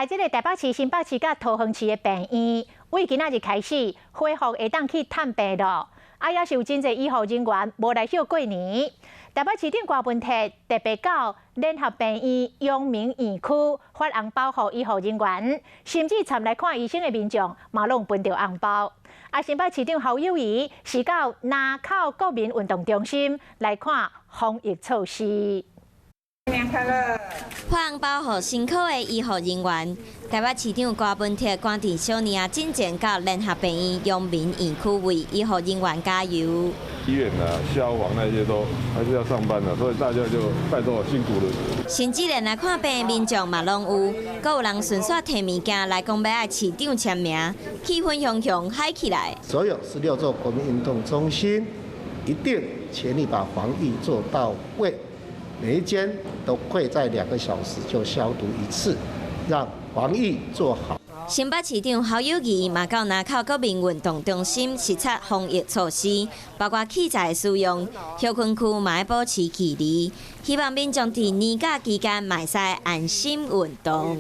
这个台北市、新北市甲桃园市的病院，为今仔日开始恢复会当去探病咯。也是有真侪医护人员无来休过年。台北市长郭文泰特别到联合病院阳明院区发红包给医护人员，甚至参来看医生的民众嘛拢分到红包。新北市长侯友宜是到南口国民运动中心来看防疫措施。新年快乐！发红包给辛苦的医护人员。台北市长郭文泰赶伫小年进前到联合病院阳明院区为医护人员加油。医院啊、消防那些都还是要上班的，所以大家就拜托辛苦了。甚至连来看病的民众嘛拢有，阁有人顺续摕物件来讲要爱市长签名，气氛汹汹嗨起来。所有16座国民运动中心一定全力把防疫做到位。每一间都会在2个小时就消毒一次，让防疫做好。新北市长侯友宜嘛到南口国民运动中心视察防疫措施，包括器材的使用，休困区嘛要保持距离，希望民众伫年假期间嘛会使安心运动。